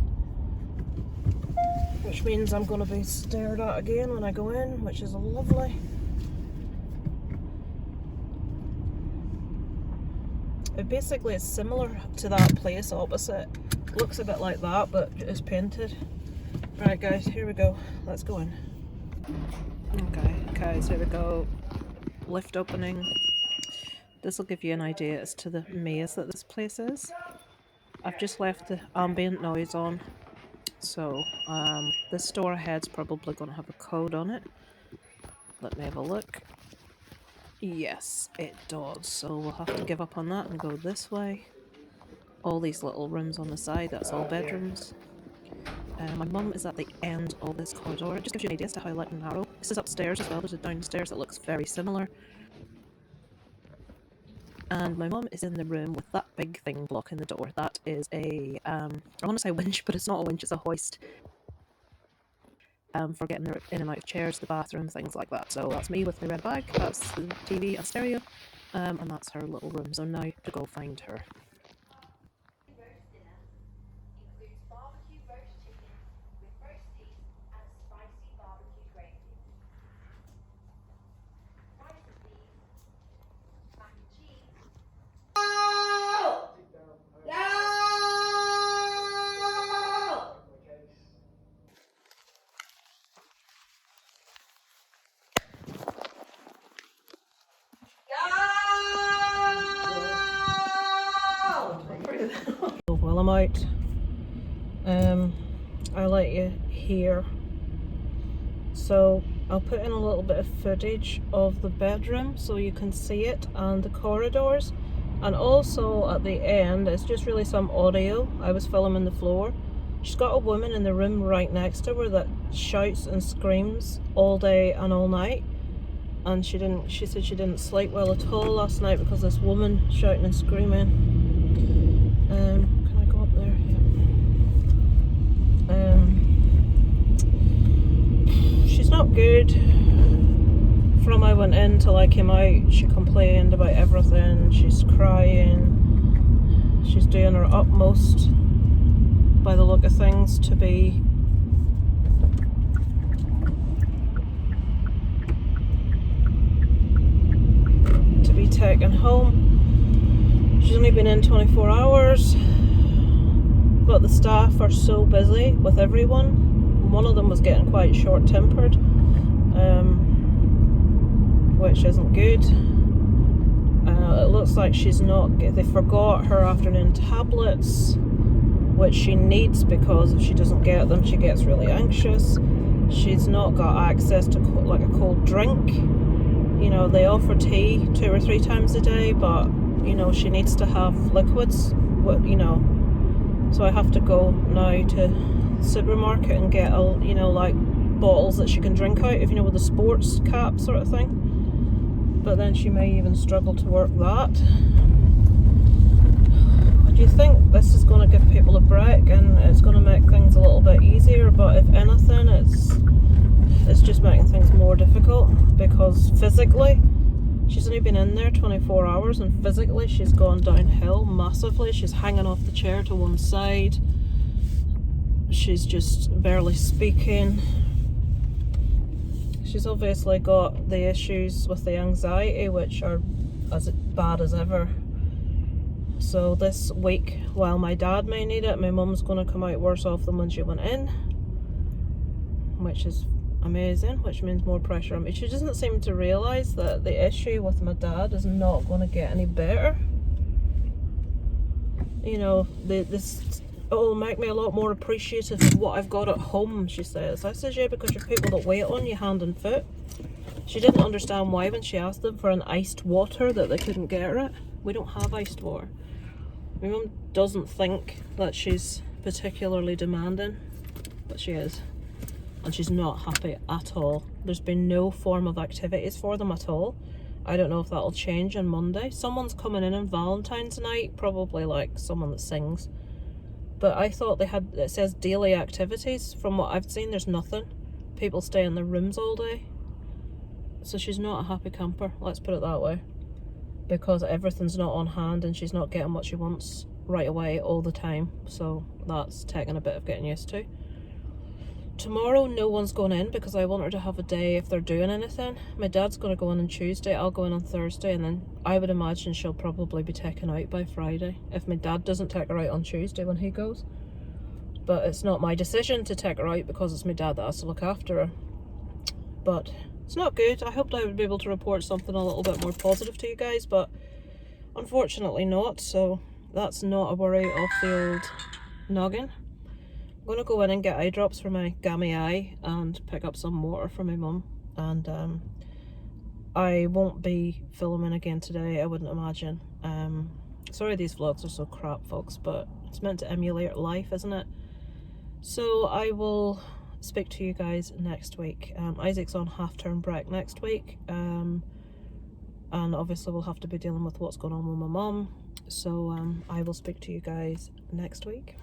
which means I'm going to be stared at again when I go in, which is lovely. It basically is similar to that place opposite. Looks a bit like that, but it's painted. Right guys, here we go, let's go in. Okay guys, here we go. Lift opening. This will give you an idea as to the maze that this place is. I've just left the ambient noise on. So this door ahead's probably going to have a code on it. Let me have a look. Yes, it does. So we'll have to give up on that and go this way. All these little rooms on the side, that's all bedrooms. My mum is at the end of this corridor. It just gives you an idea as to how light and narrow. This is upstairs as well. There's a downstairs that looks very similar. And my mum is in the room with that big thing blocking the door. That is a, I want to say winch, but it's not a winch, it's a hoist. For getting her in and out of chairs, the bathroom, things like that. So that's me with my red bag, that's the TV and stereo, and that's her little room. So now to go find her. Roast dinner includes barbecue roast chicken with roast beef and a spicy barbecue gravy. Rice and beef, mac and cheese. While I'm out, I let you hear. So I'll put in a little bit of footage of the bedroom so you can see it and the corridors, and also at the end it's just really some audio. I was filming the floor. She's got a woman in the room right next to her that shouts and screams all day and all night, and she said she didn't sleep well at all last night because this woman shouting and screaming. Can I go up there? Yeah. She's not good. From I went in till I came out, she complained about everything. She's crying. She's doing her utmost, by the look of things, to be taken home. She's only been in 24 hours, but the staff are so busy with everyone. One of them was getting quite short-tempered, which isn't good. It looks like they forgot her afternoon tablets, which she needs because if she doesn't get them, she gets really anxious. She's not got access to like a cold drink. You know, they offer tea 2 or 3 times a day, but you know, she needs to have liquids, you know. So I have to go now to the supermarket and get like bottles that she can drink out of, with the sports cap sort of thing. But then she may even struggle to work that. Do you think this is going to give people a break and it's going to make things a little bit easier? But if anything, it's just making things more difficult, because physically she's only been in there 24 hours and physically she's gone downhill massively. She's hanging off the chair to one side. She's just barely speaking. She's obviously got the issues with the anxiety, which are as bad as ever. So this week, while my dad may need it, my mum's going to come out worse off than when she went in, which is amazing, which means more pressure on me. She doesn't seem to realise that the issue with my dad is not going to get any better. This will make me a lot more appreciative of what I've got at home, she says. I says, yeah, because you're people that wait on you hand and foot. She didn't understand why when she asked them for an iced water that they couldn't get her it. We don't have iced water. My mum doesn't think that she's particularly demanding, but she is. And she's not happy at all. There's been no form of activities for them at all. I don't know if that'll change on Monday. Someone's coming in on Valentine's night, probably like someone that sings. But I thought it says daily activities. From what I've seen, there's nothing. People stay in their rooms all day. So she's not a happy camper, let's put it that way. Because everything's not on hand and she's not getting what she wants right away all the time. So that's taking a bit of getting used to. Tomorrow no one's going in because I want her to have a day if they're doing anything. My dad's going to go in on Tuesday, I'll go in on Thursday, and then I would imagine she'll probably be taken out by Friday if my dad doesn't take her out on Tuesday when he goes. But it's not my decision to take her out because it's my dad that has to look after her. But it's not good. I hoped I would be able to report something a little bit more positive to you guys, but unfortunately not. So that's not a worry off the old noggin. I'm gonna go in and get eye drops for my gammy eye and pick up some water for my mum, and I won't be filming again today, I wouldn't imagine. Sorry these vlogs are so crap, folks, but it's meant to emulate life, isn't it? So I will speak to you guys next week. Isaac's on half-term break next week, and obviously we'll have to be dealing with what's going on with my mum. So I will speak to you guys next week.